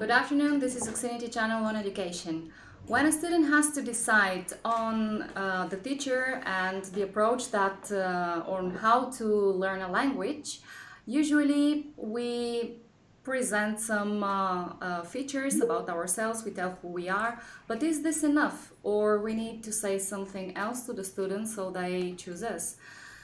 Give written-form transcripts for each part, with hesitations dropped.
Good afternoon, this is Xfinity Channel on Education. When a student has to decide on the teacher and the approach that on how to learn a language, usually we present some features about ourselves, we tell who we are, but is this enough? Or we need to say something else to the students so they choose us?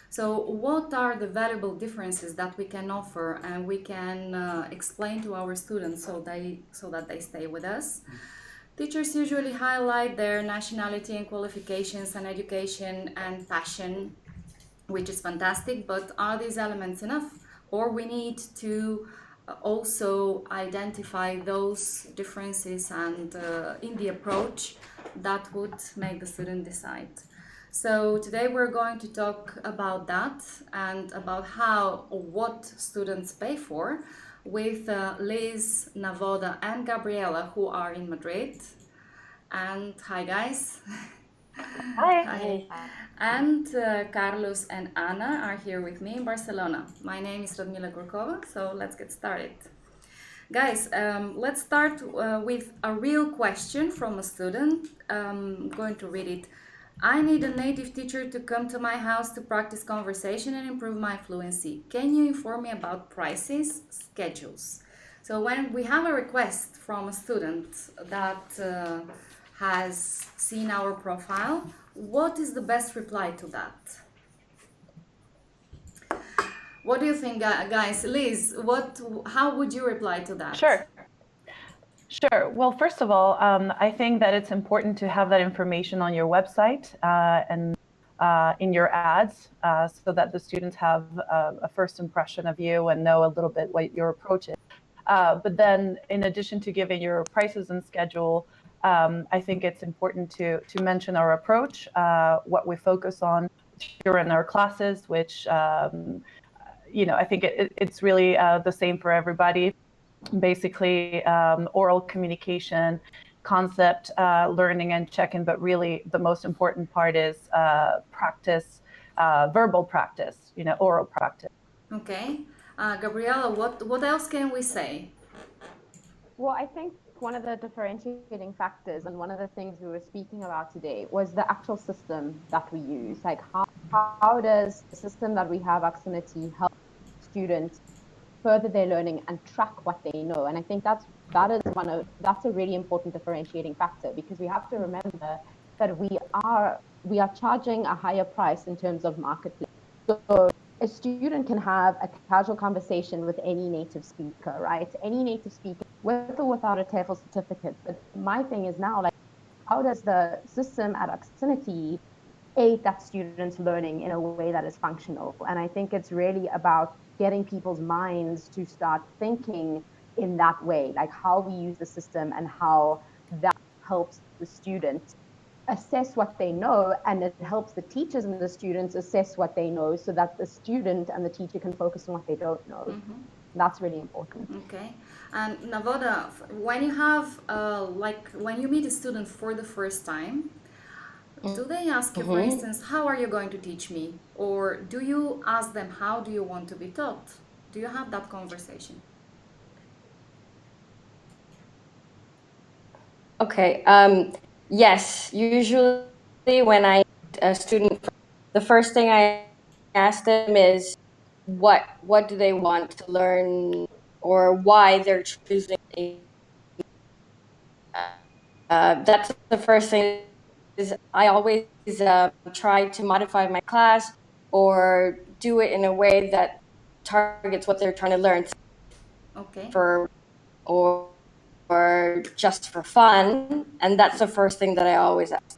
So what are the valuable differences that we can offer and we can explain to our students so that they stay with us? Teachers usually highlight their nationality and qualifications and education and passion, which is fantastic, but are these elements enough? Or we need to also identify those differences and in the approach that would make the student decide. So today we're going to talk about that and about how or what students pay for with Liz, Navoda and Gabriela, who are in Madrid. And hi guys. Hi. Hi. And Carlos and Anna are here with me in Barcelona. My name is Radmila Gurkova, so let's get started. Guys, let's start with a real question from a student. I'm going to read it. I need a native teacher to come to my house to practice conversation and improve my fluency. Can you inform me about prices, schedules? So when we have a request from a student that has seen our profile, what is the best reply to that? What do you think, guys? Liz, how would you reply to that? Sure. Well, first of all, I think that it's important to have that information on your website and in your ads so that the students have a first impression of you and know a little bit what your approach is. But then in addition to giving your prices and schedule, I think it's important to mention our approach, what we focus on during our classes, which, I think it's really the same for everybody. Basically, oral communication, concept learning and check-in, but really the most important part is practice, verbal practice, oral practice. Okay. Gabriela, what else can we say? Well, I think one of the differentiating factors and one of the things we were speaking about today was the actual system that we use. Like how does the system that we have, Axonity, help students further their learning and track what they know? And I think that's a really important differentiating factor, because we have to remember that we are charging a higher price in terms of marketplace. So a student can have a casual conversation with any native speaker, right? Any native speaker, with or without a TEFL certificate. But my thing is now, like, how does the system at Axonity aid that student's learning in a way that is functional? And I think it's really about getting people's minds to start thinking in that way, like how we use the system and how that helps the student assess what they know, and it helps the teachers and the students assess what they know, so that the student and the teacher can focus on what they don't know. Mm-hmm. That's really important. Okay. And Navoda, when you have when you meet a student for the first time, do they ask you, for instance, how are you going to teach me? Or do you ask them, how do you want to be taught? Do you have that conversation? Okay. Yes. Usually when I meet a student, the first thing I ask them is what do they want to learn, or why they're choosing a that's the first thing. Is I always try to modify my class or do it in a way that targets what they're trying to learn. Okay. Or just for fun, and that's the first thing that I always ask.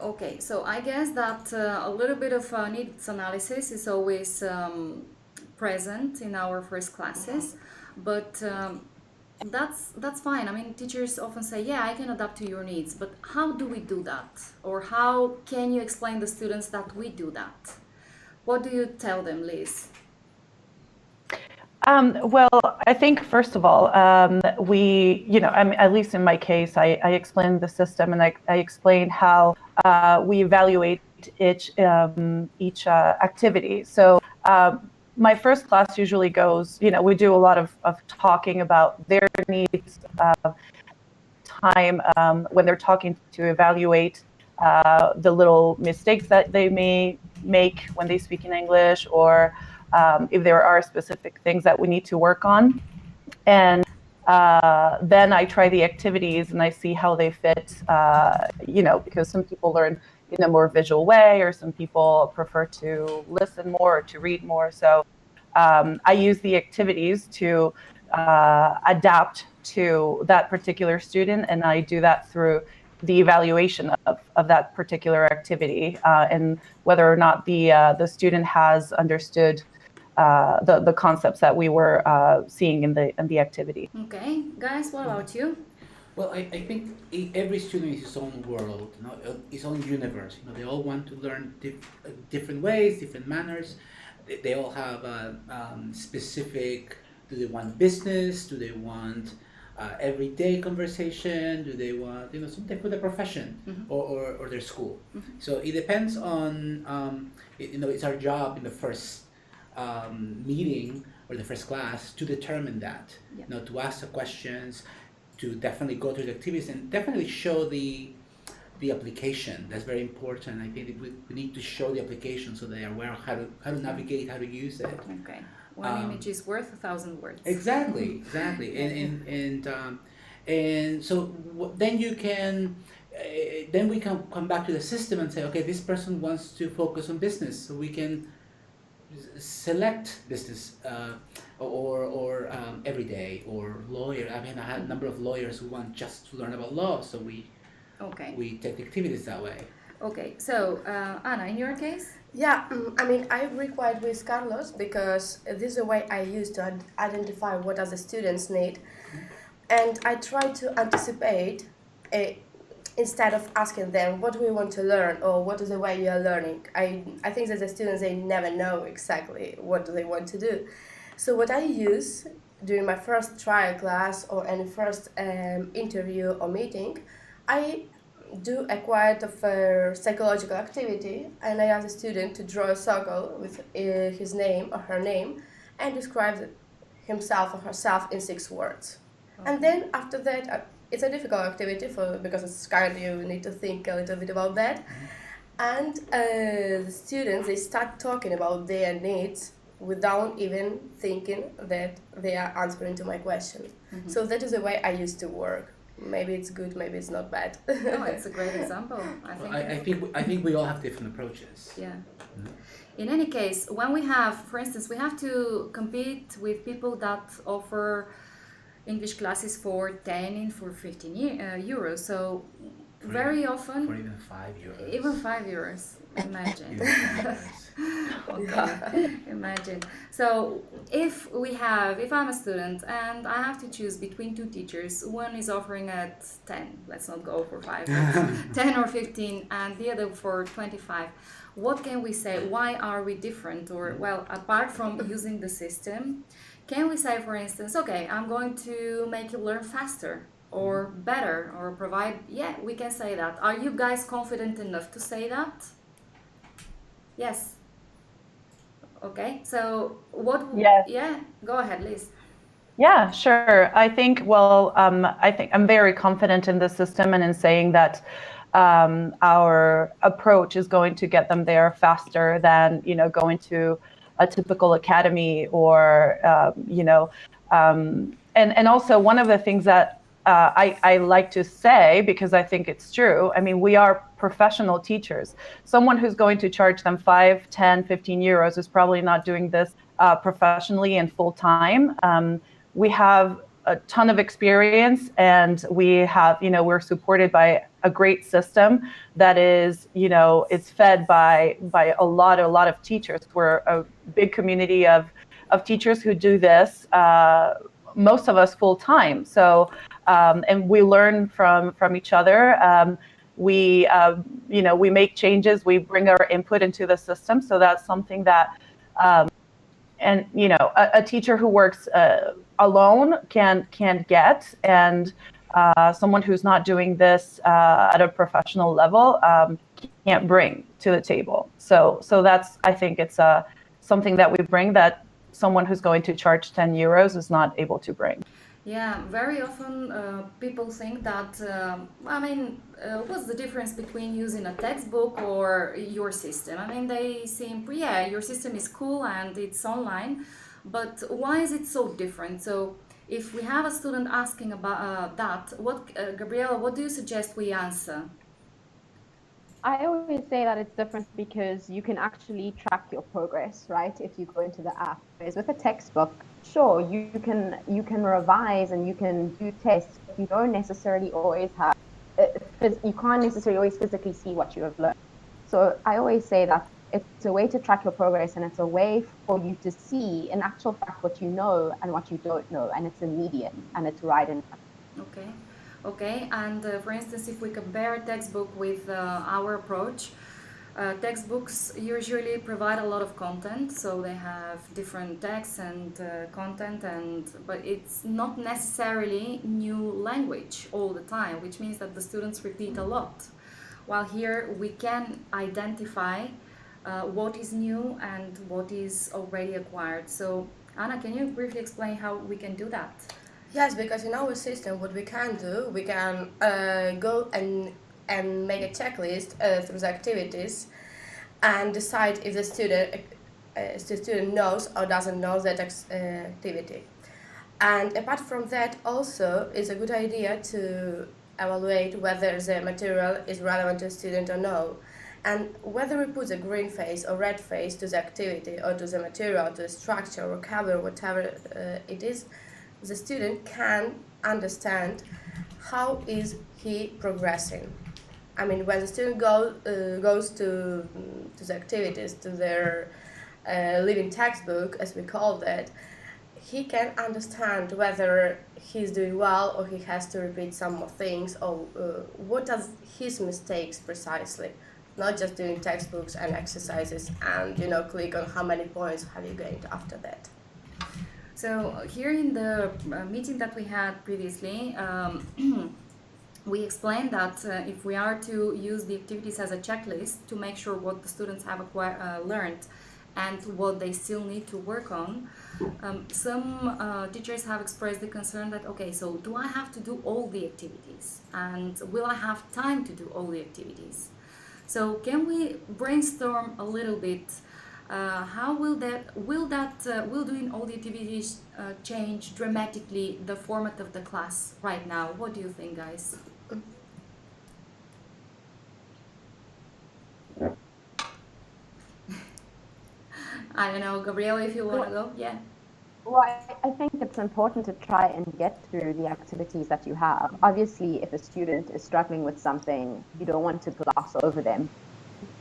Okay, so I guess that a little bit of needs analysis is always present in our first classes, but that's fine. I mean, teachers often say, yeah, I can adapt to your needs, but how do we do that? Or how can you explain to students that we do that? What do you tell them, Liz? Well, I think first of all, we, I mean, at least in my case, I explained the system, and I explained how we evaluate each activity. So my first class usually goes, we do a lot of talking about their needs, time when they're talking to evaluate the little mistakes that they may make when they speak in English, or if there are specific things that we need to work on. And then I try the activities and I see how they fit, because some people learn in a more visual way, or some people prefer to listen more or to read more. So I use the activities to adapt to that particular student, and I do that through the evaluation of that particular activity, and whether or not the student has understood the concepts that we were seeing in the activity. Okay, guys, what about you? Well, I think every student is his own world, his own universe. They all want to learn different ways, different manners. They all have specific. Do they want business? Do they want everyday conversation? Do they want something for their profession, or their school? So it depends on it's our job in the first meeting or the first class to determine that. Yeah. To ask the questions, to definitely go through the activities, and definitely show the application. That's very important. I think we need to show the application so they are aware of how to navigate, how to use it. Okay. One image is worth 1,000 words. Exactly. And so then you can. Then we can come back to the system and say, okay, this person wants to focus on business, so we can select business or everyday, or lawyer. I mean, I had a number of lawyers who want just to learn about law, so we take activities that way. Okay, so Anna, in your case? Yeah, I mean, I agree quite with Carlos, because this is the way I use to identify what does the students need, and I try to anticipate instead of asking them what do we want to learn, or what is the way you are learning. I think that the students, they never know exactly what do they want to do. So what I use during my first trial class or any first interview or meeting, I do a quite of a psychological activity, and I ask the student to draw a circle with his name or her name and describe himself or herself in 6 words. Okay. And then after that, it's a difficult activity because it's kind of, you need to think a little bit about that. And the students, they start talking about their needs without even thinking that they are answering to my question. So that is the way I used to work. Maybe it's good, maybe it's not bad. No, it's a great example. I think we all have different approaches. Yeah. In any case, when we have, for instance, we have to compete with people that offer English classes for 10 and for 15 euros. So very often... For even 5 euros. Even 5 euros, imagine. Okay, imagine. So if I'm a student and I have to choose between 2 teachers, one is offering at 10, let's not go for 5, 10 or 15, and the other for 25, what can we say? Why are we different? Or, well, apart from using the system, can we say, for instance, okay, I'm going to make you learn faster or better, or provide, yeah, we can say that. Are you guys confident enough to say that? Yes. Okay, so what? Yes. Yeah, go ahead, Liz. Yeah, sure. I think I'm very confident in the system and in saying that our approach is going to get them there faster than, going to a typical academy, or, and also one of the things that I like to say, because I think it's true, I mean, we are professional teachers. Someone who's going to charge them 5, 10, 15 euros is probably not doing this professionally and full time. We have a ton of experience, and we have, we're supported by a great system that is, it's fed by a lot of teachers. We're a big community of teachers who do this, most of us full time. So, and we learn from each other. We make changes, we bring our input into the system. So that's something that, and a teacher who works alone can't get, and someone who's not doing this at a professional level can't bring to the table. So that's, I think it's something that we bring that someone who's going to charge 10 euros is not able to bring. Yeah, very often people think that, what's the difference between using a textbook or your system? I mean, they seem, yeah, your system is cool and it's online, but why is it so different? So, if we have a student asking about that, Gabriela, what do you suggest we answer? I always say that it's different because you can actually track your progress, right? If you go into the app. Whereas with a textbook, sure, you can revise and you can do tests, but you don't necessarily always have you can't necessarily always physically see what you have learned. So I always say that it's a way to track your progress and it's a way for you to see in actual fact what you know and what you don't know, and it's immediate and it's right in front. Okay, okay. And for instance, if we compare textbook with our approach, textbooks usually provide a lot of content, so they have different texts and content, but it's not necessarily new language all the time, which means that the students repeat a lot. While here we can identify what is new and what is already acquired. So Anna, can you briefly explain how we can do that? Yes, because in our system, what we can do, we can go and make a checklist through the activities and decide if the student knows or doesn't know that activity. And apart from that, also it's a good idea to evaluate whether the material is relevant to the student or no. And whether we put a green face or red face to the activity or to the material, to the structure, vocabulary, whatever it is, the student can understand how is he progressing. I mean, when the student goes to the activities, to their living textbook, as we call that, he can understand whether he's doing well or he has to repeat some more things, or what are his mistakes precisely. Not just doing textbooks and exercises and click on how many points have you gained after that. So here in the meeting that we had previously, we explained that if we are to use the activities as a checklist to make sure what the students have learned and what they still need to work on, some teachers have expressed the concern that, okay, so do I have to do all the activities? And will I have time to do all the activities? So can we brainstorm a little bit? How will doing all the activities change dramatically the format of the class right now? What do you think, guys? I don't know, Gabriela, if you want to go, yeah. Well, I think it's important to try and get through the activities that you have. Obviously, if a student is struggling with something, you don't want to gloss over them.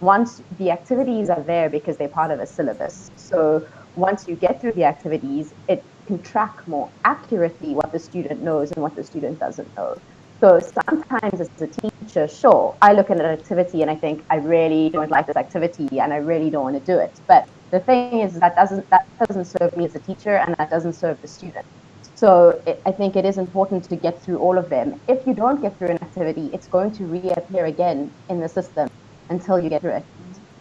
Once the activities are there because they're part of a syllabus. So once you get through the activities, it can track more accurately what the student knows and what the student doesn't know. So sometimes as a teacher, sure, I look at an activity and I think I really don't like this activity and I really don't want to do it. But the thing is that doesn't serve me as a teacher and that doesn't serve the student. So I think it is important to get through all of them. If you don't get through an activity, it's going to reappear again in the system until you get through it.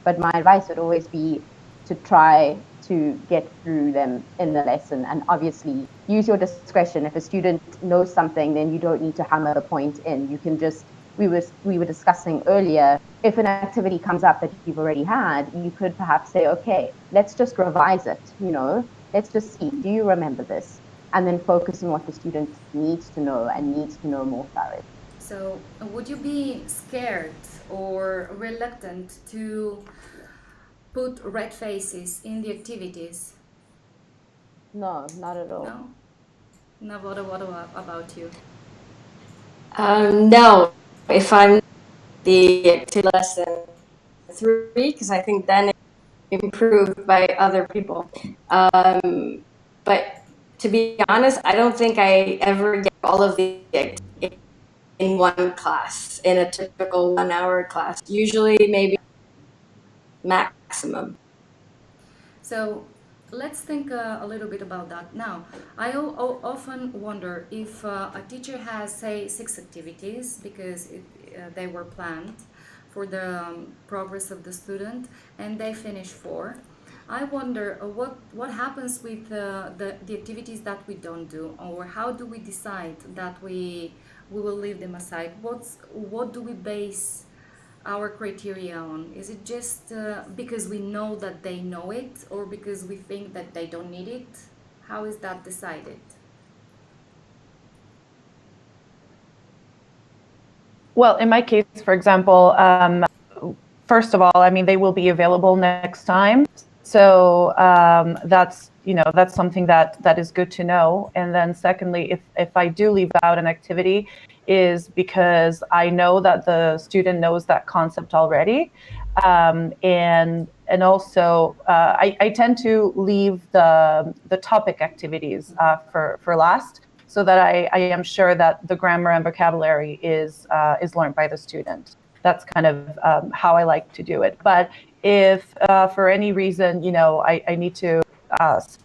But my advice would always be to try to get through them in the lesson, and obviously use your discretion. If a student knows something, then you don't need to hammer the point in. You can just, we were discussing earlier, if an activity comes up that you've already had, you could perhaps say, okay, let's just revise it, let's just see, do you remember this? And then focus on what the student needs to know and needs to know more thoroughly. So would you be scared or reluctant to put red faces in the activities? No, not at all. No? No, what about you? No, if I'm the activity lesson 3, because I think then it's improved by other people. But to be honest, I don't think I ever get all of the activities in one class, in a typical 1-hour class. Usually maybe maximum. So let's think a little bit about that. Now, I often wonder if a teacher has, say, 6 activities because they were planned for the progress of the student, and they finish 4. I wonder what happens with the activities that we don't do, or how do we decide that we will leave them aside? What do we base our criteria on? Is it just because we know that they know it, or because we think that they don't need it? How is that decided? Well, in my case, for example, first of all, I mean, they will be available next time. So that's, that's something that is good to know. And then secondly, if I do leave out an activity, is because I know that the student knows that concept already. And also I tend to leave the topic activities for last, so that I am sure that the grammar and vocabulary is learned by the student. That's kind of how I like to do it. But if for any reason, I need to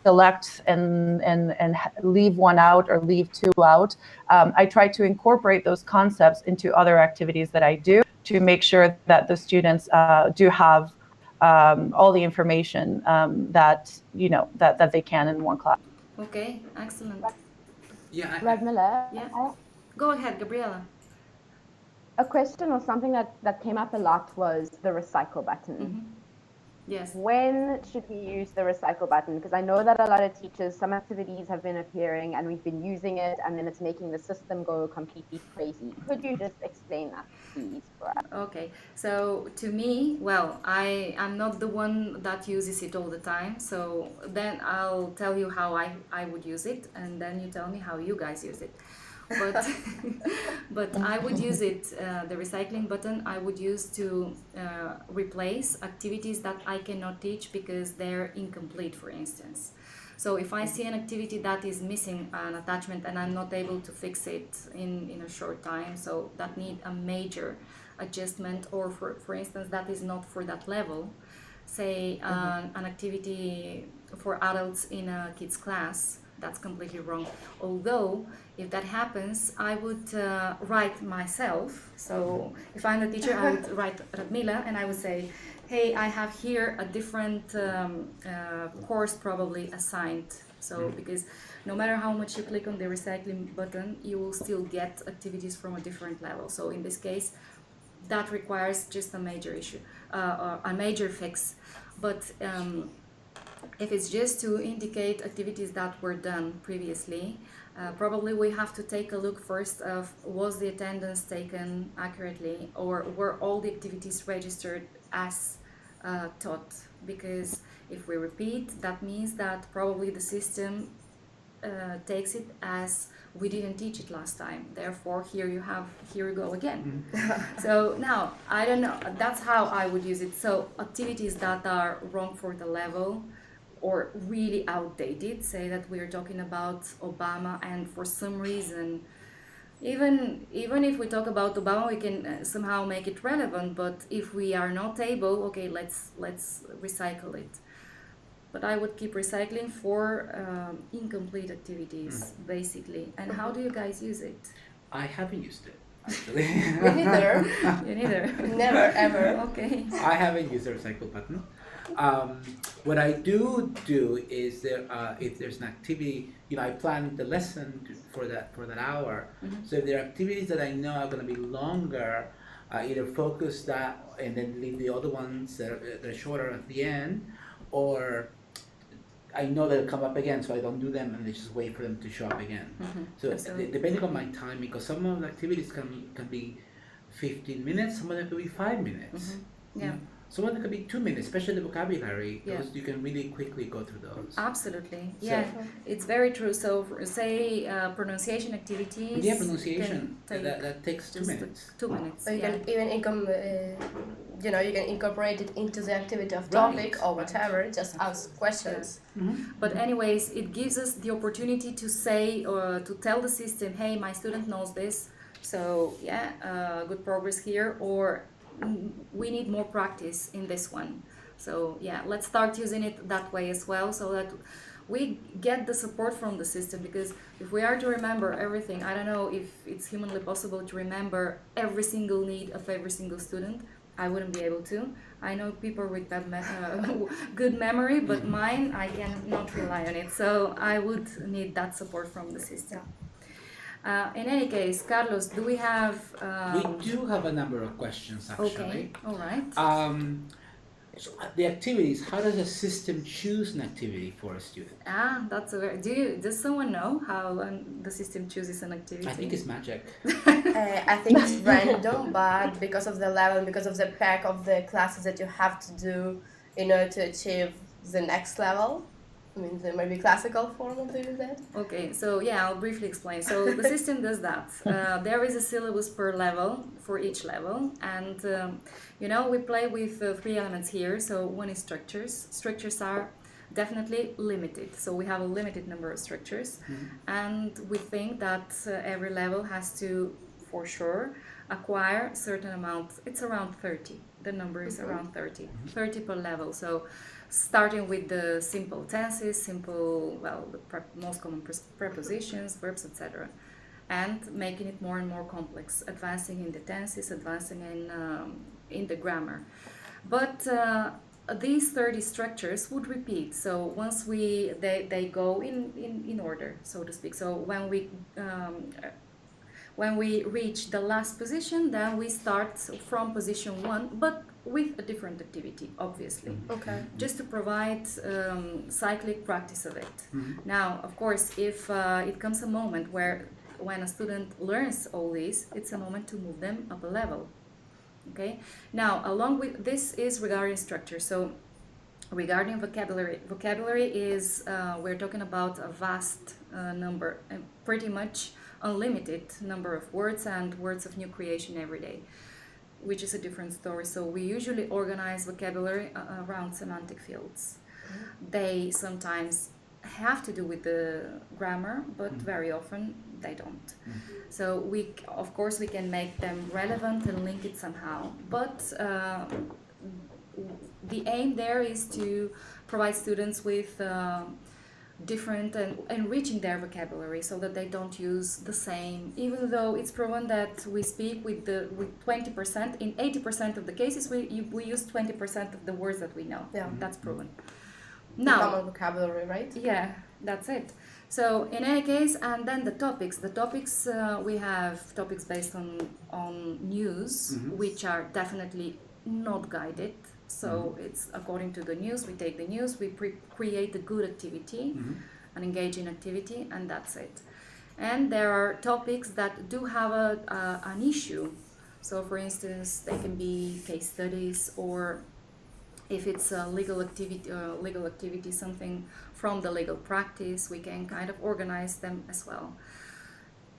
select and leave one out or leave two out, I try to incorporate those concepts into other activities that I do to make sure that the students do have all the information that that they can in one class. Okay, excellent. Yeah, Radmila, Yeah, go ahead, Gabriela. a question or something that came up a lot was the recycle button. Yes. When should we use the recycle button? Because I know that a lot of teachers, some activities have been appearing and we've been using it, and then it's making the system go completely crazy. Could you just explain that, please, for us? Okay, so to me, well, I'm not the one that uses it all the time, so then I'll tell you how I would use it, and then you tell me how you guys use it. But but I would use it, the recycling button I would use to replace activities that I cannot teach because they're incomplete, for instance. So if I see an activity that is missing an attachment and I'm not able to fix it in a short time, so that need a major adjustment, or for instance that is not for that level, say an activity for adults in a kids class, that's completely wrong. Although if that happens, I would write myself. So if I'm the teacher, I would write Radmila and I would say, hey, I have here a different course probably assigned. So because no matter how much you click on the recycling button, you will still get activities from a different level. So in this case, that requires just a major issue, a major fix. But if it's just to indicate activities that were done previously, probably we have to take a look first of, was the attendance taken accurately, or were all the activities registered as taught? Because if we repeat, that means that probably the system takes it as we didn't teach it last time, therefore here you go again. So now I don't know, that's how I would use it. So activities that are wrong for the level or really outdated, say that we're talking about Obama, and for some reason even if we talk about Obama, we can somehow make it relevant, but if we are not able, okay, let's recycle it. But I would keep recycling for incomplete activities, basically. And how do you guys use it? I haven't used it, actually. Me neither. You neither? Never, ever. Okay. I haven't used the recycle button. What I do is if there's an activity, I plan the lesson for that hour. So if there are activities that I know are going to be longer, I either focus that and then leave the other ones that are shorter at the end, or I know they'll come up again, so I don't do them and I just wait for them to show up again. So depending on my time, because some of the activities can be 15 minutes, some of them could be 5 minutes. Yeah. Some of them could be 2 minutes, especially the vocabulary. Yeah. Those you can really quickly go through those. Absolutely. Yeah, it's very true. So say pronunciation activities. Yeah, pronunciation. can take That takes 2 just minutes. 2 minutes. Or you Yeah. can even you can incorporate it into the activity of Right, topic or right. whatever. Just ask questions. But anyways, it gives us the opportunity to say or to tell the system, hey, my student knows this, so yeah, good progress here, or we need more practice in this one. So yeah, let's start using it that way as well, so that we get the support from the system. Because if we are to remember everything, I don't know if it's humanly possible to remember every single need of every single student. I wouldn't be able to. I know people with good memory, but mine, I cannot rely on it. So I would need that support from the system. In any case, Carlos, do we have... We do have a number of questions, actually. Okay, all right. So the activities, how does the system choose an activity for a student? That's a very... Does someone know how the system chooses an activity? I think it's magic. I think it's random, but because of the level, because of the pack of the classes that you have to do in order to achieve the next level. I mean, the maybe classical form of doing that. Okay, so yeah, I'll briefly explain. So the system does that. There is a syllabus per level for each level, and we play with 3 elements here. So one is structures. Structures are definitely limited. So we have a limited number of structures, and we think that every level has to, for sure, acquire a certain amount. It's around 30. The number is around 30. 30 per level. So starting with the simple tenses, the most common prepositions, verbs, etc., and making it more and more complex, advancing in the tenses, advancing in the grammar. But these 30 structures would repeat. So once they go in order, so to speak. So when we reach the last position, then we start from position 1, but with a different activity, obviously, Okay. just to provide cyclic practice of it. Now, of course, if it comes a moment when a student learns all these, it's a moment to move them up a level. Okay. Now, along with this is regarding structure. So, regarding vocabulary is we're talking about a vast number, and pretty much unlimited number of words and words of new creation every day, which is a different story. So we usually organize vocabulary around semantic fields. They sometimes have to do with the grammar, but very often they don't. So of course we can make them relevant and link it somehow, but the aim there is to provide students with different and enriching their vocabulary so that they don't use the same, even though it's proven that we speak with 20%. In 80% of the cases we use 20% of the words that we know. Yeah. That's proven. Common Now, vocabulary, right? yeah, that's it. So in any case, and then the topics we have topics based on news, which are definitely not guided. So it's according to the news, we take the news, we create a good activity, an engaging activity, and that's it. And there are topics that do have an issue. So for instance, they can be case studies, or if it's a legal activity, something from the legal practice, we can kind of organize them as well.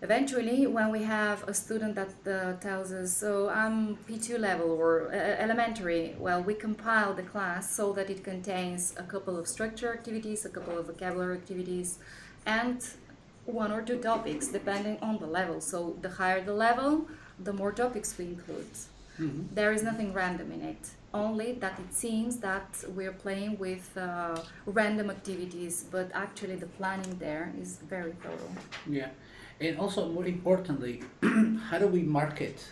Eventually, when we have a student that tells us, so I'm P2 level or elementary, well, we compile the class so that it contains a couple of structure activities, a couple of vocabulary activities, and 1 or 2 topics, depending on the level. So the higher the level, the more topics we include. There is nothing random in it, only that it seems that we're playing with random activities, but actually the planning there is very thorough. Yeah. And also, more importantly, how do we market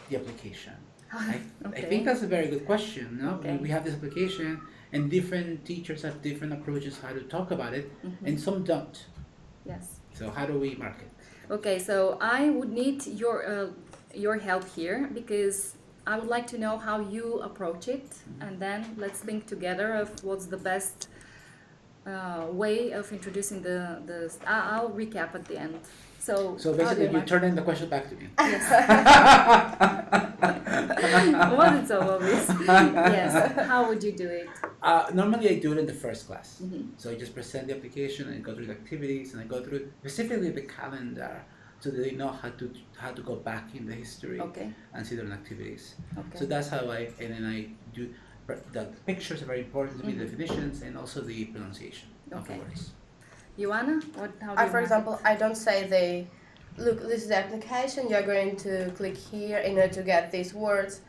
the application? I think that's a very good question. No? Okay. We have this application, and different teachers have different approaches how to talk about it, and some don't. Yes. So how do we market? Okay, so I would need your help here, because I would like to know how you approach it, and then let's think together of what's the best way of introducing the. I'll recap at the end. So basically, you turn in the question back to me. Yes. Wasn't so obvious. Yes. How would you do it? Normally, I do it in the first class. So I just present the application and go through the activities, and I go through specifically the calendar, so that they know how to go back in the history and see their activities. Okay. So that's how I do. The pictures are very important to me, the definitions, and also the pronunciation of the words. Joanna, how do you For example, I don't say look, this is the application, you're going to click here in order to get these words.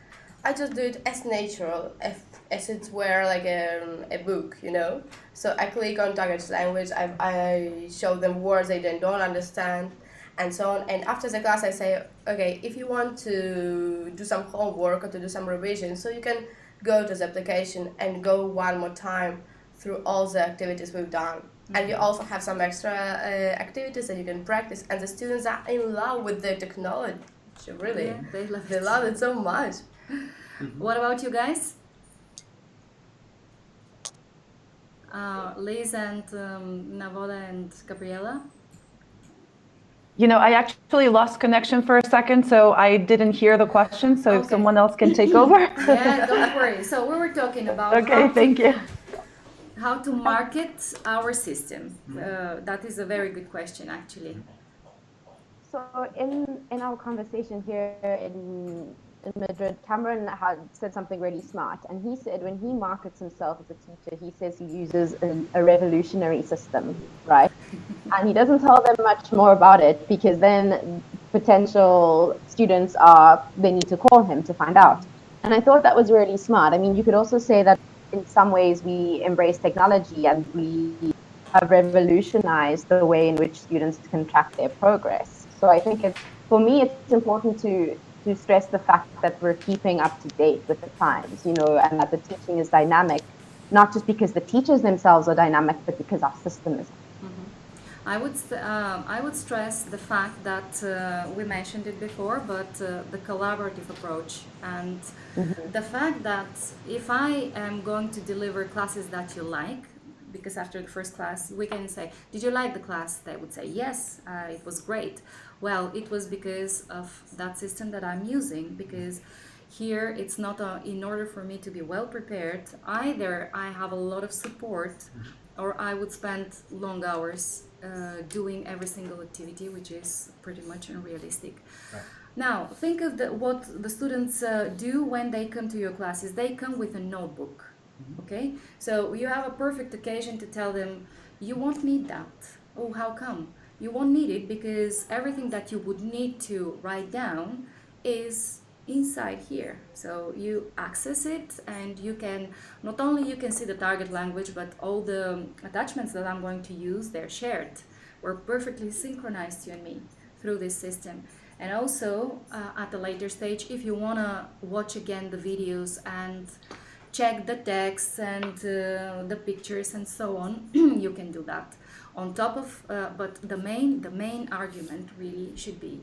I just do it as natural, as it were like a book, you know. So I click on target language, I show them words they don't understand, and so on. And after the class, I say, okay, if you want to do some homework or to do some revision, so you can go to the application and go one more time through all the activities we've done. And you also have some extra activities that you can practice, and the students are in love with the technology. Really, Yeah, they love they it. love it so much. What about you guys? Liz and Navoda and Gabriela? You know, I actually lost connection for a second, so I didn't hear the question. So if Okay. someone else can take over. Yeah, don't worry. So we were talking about Okay, thank you. how to market our system. That is a very good question, actually. So in our conversation here in Madrid, Cameron had said something really smart, and he said when he markets himself as a teacher, he says he uses a revolutionary system, right? And he doesn't tell them much more about it because then potential students they need to call him to find out. And I thought that was really smart. I mean, you could also say that in some ways we embrace technology and we have revolutionized the way in which students can track their progress. So I think for me, it's important to stress the fact that we're keeping up to date with the times, and that the teaching is dynamic, not just because the teachers themselves are dynamic, but because our system is. I would stress the fact that we mentioned it before, but the collaborative approach and the fact that if I am going to deliver classes that you like, because after the first class we can say, did you like the class? They would say, yes, it was great. Well, it was because of that system that I'm using, because here it's not in order for me to be well prepared, either I have a lot of support or I would spend long hours doing every single activity, which is pretty much unrealistic. Right. Now, think of what the students do when they come to your classes. They come with a notebook, okay? So you have a perfect occasion to tell them, you won't need that. Oh, how come? You won't need it because everything that you would need to write down is inside here. So you access it and you can, not only you can see the target language, but all the attachments that I'm going to use, they're shared. We're perfectly synchronized, you and me, through this system. And also, at a later stage, if you want to watch again the videos and check the text and the pictures and so on, you can do that. On top of, but the main argument really should be,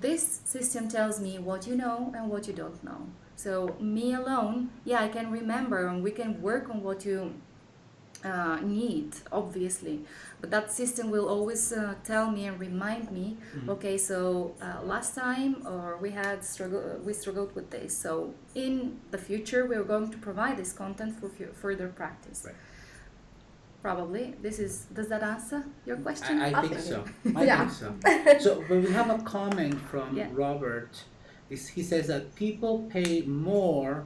this system tells me what you know and what you don't know. So me alone, yeah, I can remember and we can work on what you need, obviously, but that system will always tell me and remind me, okay, so last time or we struggled with this, so in the future we're going to provide this content for further practice. Right. Probably does that answer your question? I think so. I Yeah. think so. So, but we have a comment from Yeah. Robert. He says that people pay more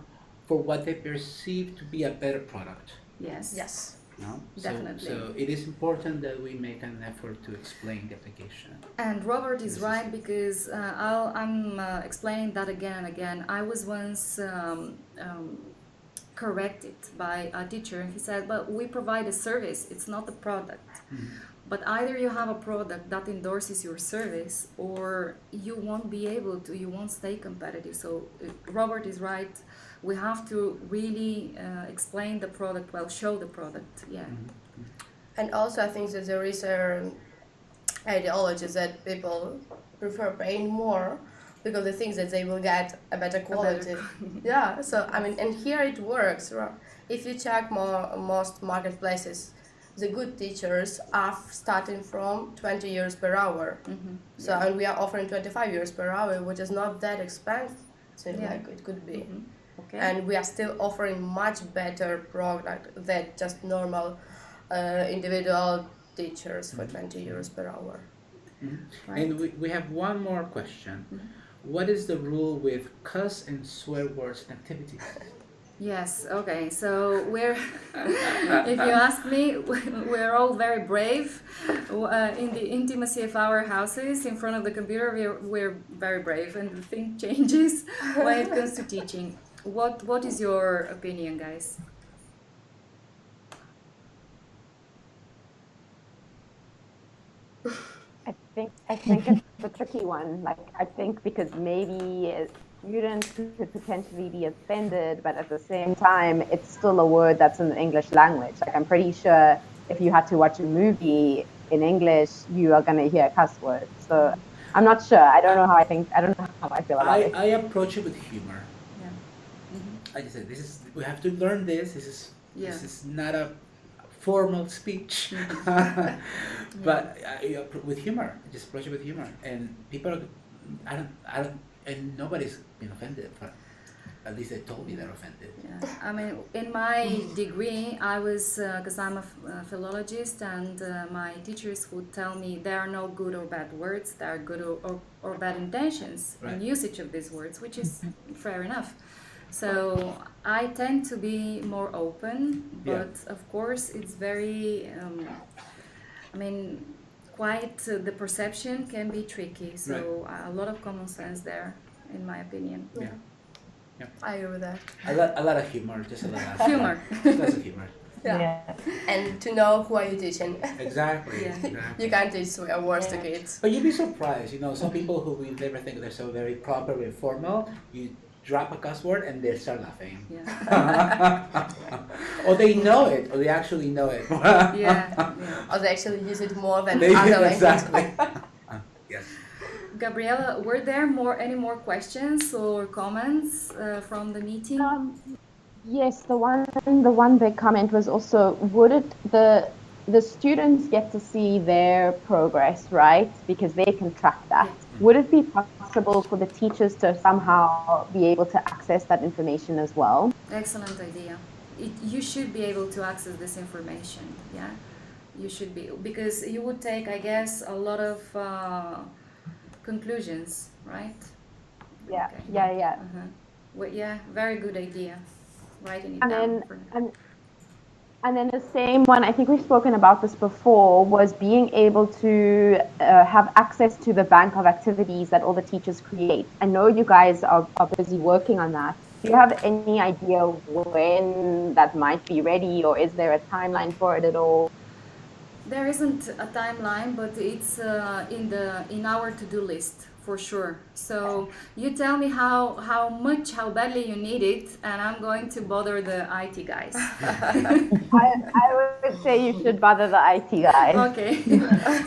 for what they perceive to be a better product. Yes. Yes. No? Definitely. So it is important that we make an effort to explain the application. And Robert is right, because I'm explaining that again and again. I was once corrected by a teacher, and he said, but we provide a service, it's not a product. But either you have a product that endorses your service, or you won't be able to, you won't stay competitive. So Robert is right. We have to really explain the product well, show the product. Yeah. And also, I think that there is a ideology that people prefer paying more because they think that they will get a better quality. Yeah. So I mean, and here it works. If you check most marketplaces, the good teachers are starting from 20 euros per hour. So and we are offering 25 euros per hour, which is not that expensive like it could be. Okay. And we are still offering much better product than just normal individual teachers for 20 euros per hour. Right. And we have one more question. What is the rule with cuss and swear words in activities? Yes, okay, so if you ask me, we're all very brave. In the intimacy of our houses, in front of the computer, we're very brave, and the thing changes when it comes to teaching. What is your opinion, guys? I think it's a tricky one. Like I think because maybe students could potentially be offended, but at the same time, it's still a word that's in the English language. Like, I'm pretty sure if you had to watch a movie in English, you are going to hear cuss words. So I'm not sure. I don't know how I feel about it. I approach it with humor. Yeah. I just said, we have to learn this. This is not a formal speech, but with humor. I just approach it with humor, and people, and nobody's been offended. But at least they told me they're offended. Yeah. I mean, in my degree, I was, because I'm a philologist, and my teachers would tell me there are no good or bad words, there are good or bad intentions in Right. usage of these words, which is fair enough. So I tend to be more open, but of course it's very, I mean, quite the perception can be tricky. So a lot of common sense there, in my opinion. Yeah. I agree with that. A lot of humor, just a lot of Humor. Lots of humor. Yeah. And to know who are you teaching. Exactly. Yeah. Exactly. You can't teach words to kids. But you'd be surprised, some people who we never think they're so very proper and formal, you drop a cuss word and they start laughing. Yeah. Or they know it, or they actually know it. Yeah. Or they actually use it more than They- other languages. exactly. Yes. Gabriela, were there any more questions or comments from the meeting? Yes, the one big comment was also, would it the students get to see their progress, right? Because they can track that. Would it be possible for the teachers to somehow be able to access that information as well? Excellent idea. You should be able to access this information. Yeah, you should be, because you would take, I guess, a lot of conclusions, right? Yeah, Okay. yeah. Well, yeah, very good idea. Writing it And down. then and then the same one, I think we've spoken about this before, was being able to have access to the bank of activities that all the teachers create. I know you guys are busy working on that. Do you have any idea when that might be ready, or is there a timeline for it at all? There isn't a timeline, but it's in our to-do list for sure. So you tell me how badly you need it, and I'm going to bother the IT guys. I would say you should bother the IT guys. Okay.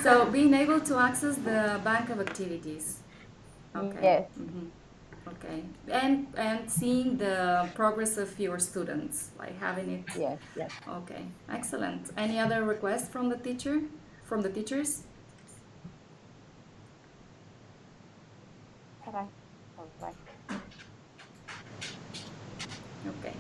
So being able to access the bank of activities. Okay. Yes. Okay. And seeing the progress of your students, like having it. Yes, yes. Okay. Excellent. Any other requests from the teachers? Okay.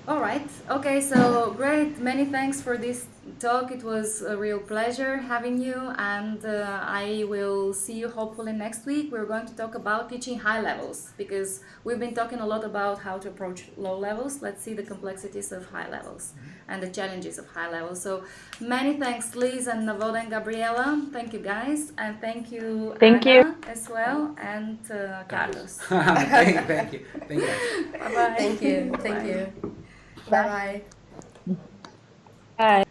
All right. Okay, so great. Many thanks for this talk. It was a real pleasure having you, and I will see you hopefully next week. We're going to talk about teaching high levels, because we've been talking a lot about how to approach low levels. Let's see the complexities of high levels and the challenges of high levels. So many thanks, Liz and Navoda and Gabriela. Thank you, guys, and thank you, Thank Anna, you. as well, and Carlos. Thank you. Bye bye. Thank you. Thank you. Bye bye. Bye.